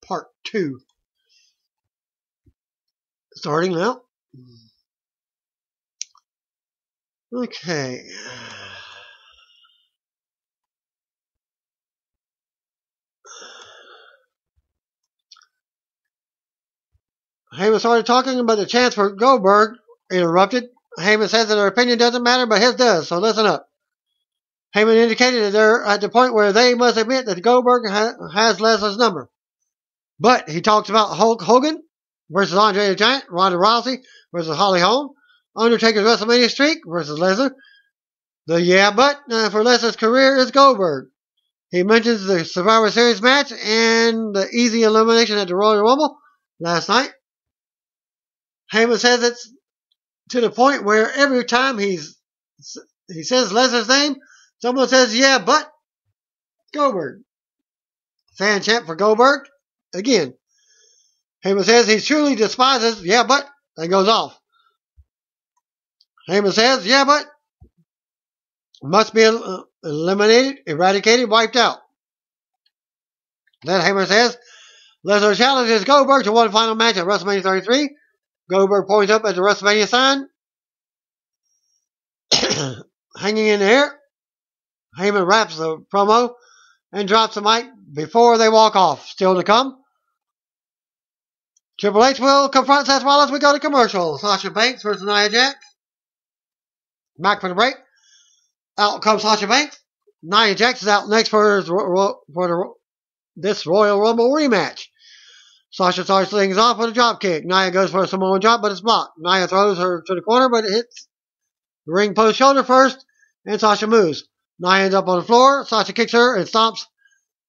Part 2. Starting now. Okay. Heyman started talking about the chance for Goldberg. Interrupted. Heyman says that her opinion doesn't matter, but his does, so listen up. Heyman indicated that they're at the point where they must admit that Goldberg has Lesnar's number. But he talks about Hulk Hogan versus Andre the Giant, Ronda Rousey versus Holly Holm, Undertaker's WrestleMania streak versus Lesnar. The but for Lesnar's career is Goldberg. He mentions the Survivor Series match and the easy elimination at the Royal Rumble last night. Heyman says it's to the point where every time he says Lesnar's name, someone says, yeah, but Goldberg. Fan chant for Goldberg. Again. Heyman says he truly despises, yeah, but, and goes off. Heyman says, yeah, but, must be eliminated, eradicated, wiped out. Then Heyman says, Lesnar challenges Goldberg to one final match at WrestleMania 33. Goldberg points up at the WrestleMania sign, hanging in the air. Heyman wraps the promo and drops the mic before they walk off. Still to come. Triple H will confront Seth Rollins. We go to commercial. Sasha Banks versus Nia Jax. Back for the break. Out comes Sasha Banks. Nia Jax is out next for this Royal Rumble rematch. Sasha starts things off with a drop kick. Nia goes for a Samoan drop, but it's blocked. Nia throws her to the corner, but it hits the ring post shoulder first, and Sasha moves. Nia ends up on the floor. Sasha kicks her and stomps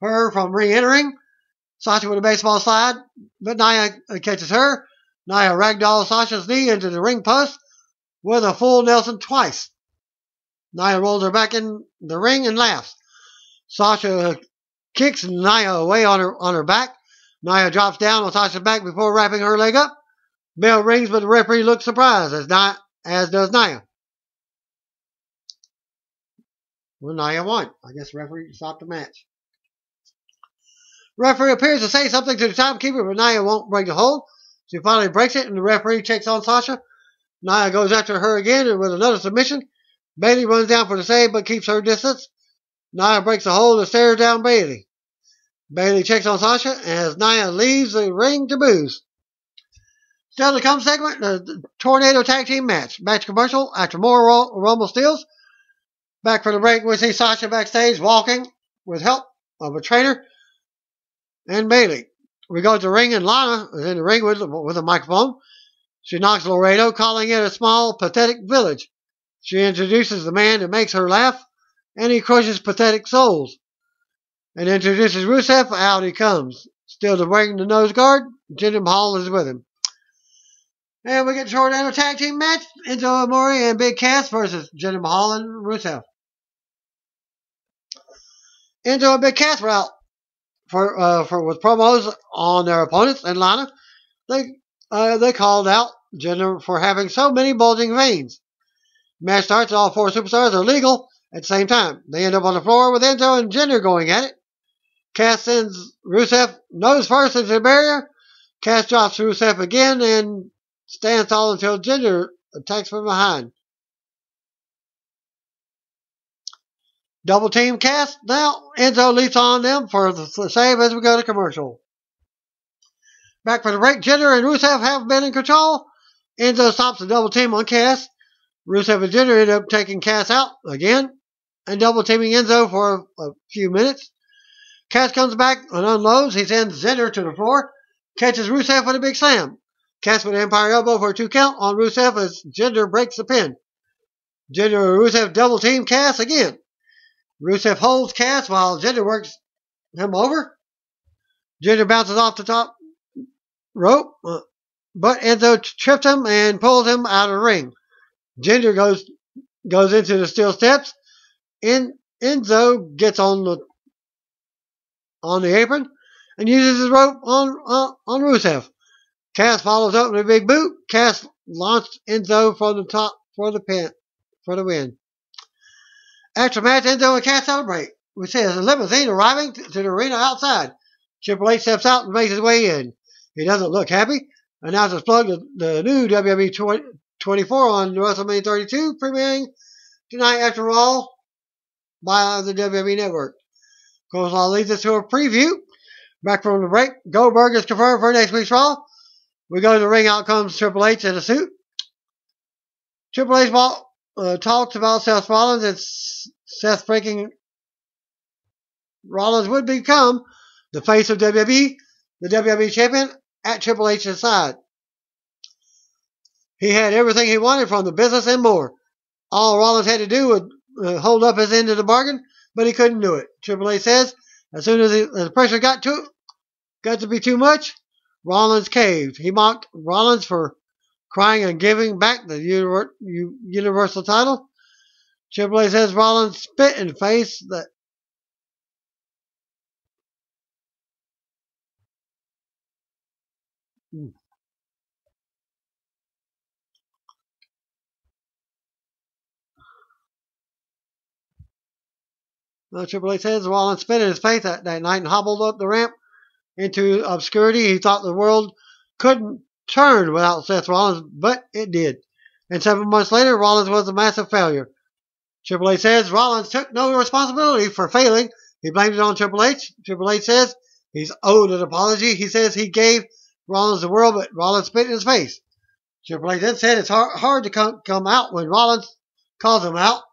her from re-entering. Sasha with a baseball slide, but Nia catches her. Nia ragdolls Sasha's knee into the ring post with a full Nelson twice. Nia rolls her back in the ring and laughs. Sasha kicks Nia away on her back. Nia drops down on Sasha's back before wrapping her leg up. Bell rings, but the referee looks surprised, as does Nia. Well, Nia won. I guess the referee stopped the match. Referee appears to say something to the timekeeper, but Nia won't break the hold. She finally breaks it, and the referee checks on Sasha. Nia goes after her again and with another submission. Bayley runs down for the save, but keeps her distance. Nia breaks the hold and stares down Bayley. Bayley checks on Sasha as Nia leaves the ring to booze. Still to come segment, the Tornado Tag Team match. Match commercial after more Rumble steals. Back for the break, we see Sasha backstage walking with help of a trainer and Bayley. We go to the ring and Lana is in the ring with a microphone. She knocks Laredo, calling it a small, pathetic village. She introduces the man that makes her laugh, and he crushes pathetic souls. And introduces Rusev. Out he comes. Still to bring the nose guard, Jinder Mahal is with him. And we get the Tornado Tag Team match. Enzo Amore and Big Cass versus Jinder Mahal and Rusev. Enzo and Big Cass were out with promos on their opponents and Lana. They called out Jinder for having so many bulging veins. Match starts. All four superstars are legal at the same time. They end up on the floor with Enzo and Jinder going at it. Cass sends Rusev nose first into the barrier. Cass drops Rusev again and stands tall until Jinder attacks from behind. Double team Cass. Now Enzo leaps on them for the save as we go to commercial. Back for the break. Jinder and Rusev have been in control. Enzo stops the double team on Cass. Rusev and Jinder end up taking Cass out again and double teaming Enzo for a few minutes. Cass comes back and unloads. He sends Jinder to the floor. Catches Rusev with a big slam. Cass with an Empire Elbow for a 2 count on Rusev as Jinder breaks the pin. Jinder and Rusev double team Cass again. Rusev holds Cass while Jinder works him over. Jinder bounces off the top rope, but Enzo trips him and pulls him out of the ring. Jinder goes into the steel steps. Enzo gets on the apron and uses his rope on Rusev. Cass follows up with a big boot. Cass launched Enzo from the top for the win. After match, Enzo and Cass celebrate. We see a limousine arriving to the arena outside. Triple H steps out and makes his way in. He doesn't look happy. Announces plug the new WWE 24 on WrestleMania 32, premiering tonight after Raw by the WWE Network. Of course, all leads us to a preview. Back from the break, Goldberg is confirmed for next week's Raw. We go to the ring. Out comes Triple H in a suit. Triple H talks about Seth Rollins and Seth breaking Rollins would become the face of WWE, the WWE champion at Triple H's side. He had everything he wanted from the business and more. All Rollins had to do was hold up his end of the bargain, but he couldn't do it. Triple H says as soon as the pressure got to be too much, Rollins caved. He mocked Rollins for crying and giving back the Universal title. Triple H says Rollins spit in the face that Triple H says Rollins spit in his face that night and hobbled up the ramp into obscurity. He thought the world couldn't turn without Seth Rollins, but it did. And 7 months later, Rollins was a massive failure. Triple H says Rollins took no responsibility for failing. He blamed it on Triple H. Triple H says he's owed an apology. He says he gave Rollins the world, but Rollins spit in his face. Triple H then said it's hard to come out when Rollins calls him out.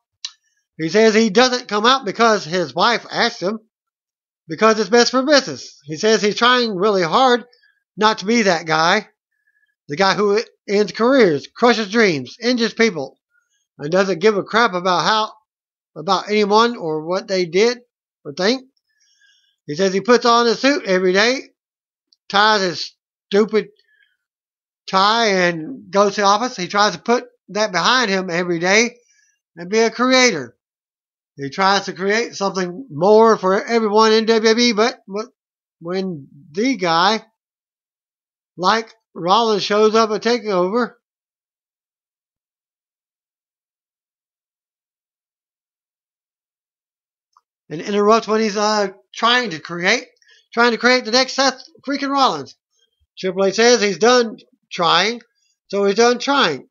He says he doesn't come out because his wife asked him, because it's best for business. He says he's trying really hard not to be that guy, the guy who ends careers, crushes dreams, injures people, and doesn't give a crap about anyone or what they did or think. He says he puts on a suit every day, ties his stupid tie, and goes to the office. He tries to put that behind him every day and be a creator. He tries to create something more for everyone in WWE, but when the guy like Rollins shows up at TakeOver, and interrupts when he's trying to create the next Seth freaking Rollins. Triple H says he's done trying, so he's done trying.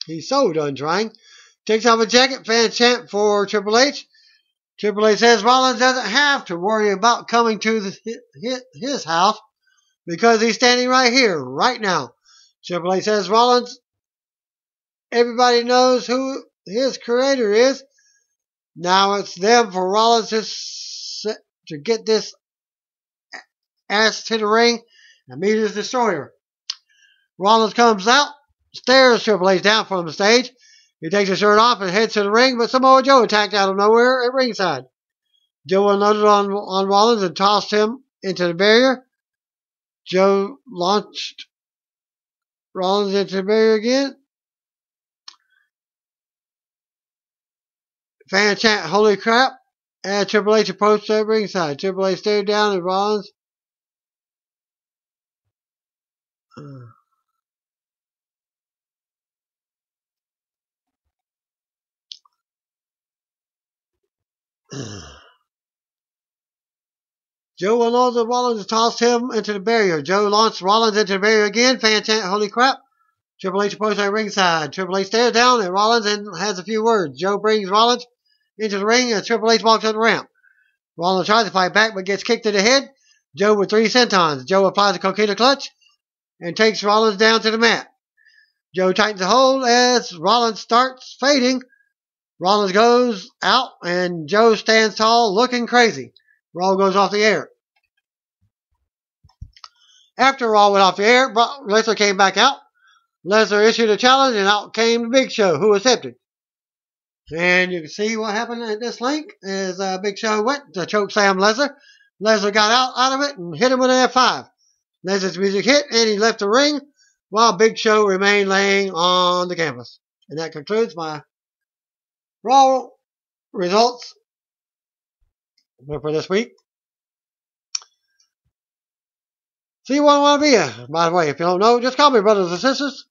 He's so done trying. Takes off a jacket, fans chant for Triple H. Triple H says Rollins doesn't have to worry about coming to his house because he's standing right here, right now. Triple H says Rollins, everybody knows who his creator is. Now it's them for Rollins to get this ass to the ring and meet his destroyer. Rollins comes out, stares Triple H down from the stage. He takes his shirt off and heads to the ring, but Samoa Joe attacked out of nowhere at ringside. Joe unloaded on Rollins and tossed him into the barrier. Joe launched Rollins into the barrier again. Fans chant, holy crap, as Triple H approached at ringside. Triple H stared down at Rollins. Joe unloaded Rollins and tossed him into the barrier. Joe launched Rollins into the barrier again. Fans chant, holy crap. Triple H approached at ringside. Triple H stares down at Rollins and has a few words. Joe brings Rollins into the ring and Triple H walks up the ramp. Rollins tries to fight back but gets kicked in the head. Joe with 3 sentons. Joe applies a coquina clutch and takes Rollins down to the mat. Joe tightens the hold as Rollins starts fading. Rollins goes out and Joe stands tall looking crazy. Raw goes off the air. After Raw went off the air, Lesnar came back out. Lesnar issued a challenge and out came the Big Show, who accepted. And you can see what happened at this link as Big Show went to choke slam Lesnar. Lesnar got out of it and hit him with an F5. Lesnar's music hit and he left the ring while Big Show remained laying on the canvas. And that concludes my Raw results for this week. See you one want to be. By the way, if you don't know, just call me brothers and sisters.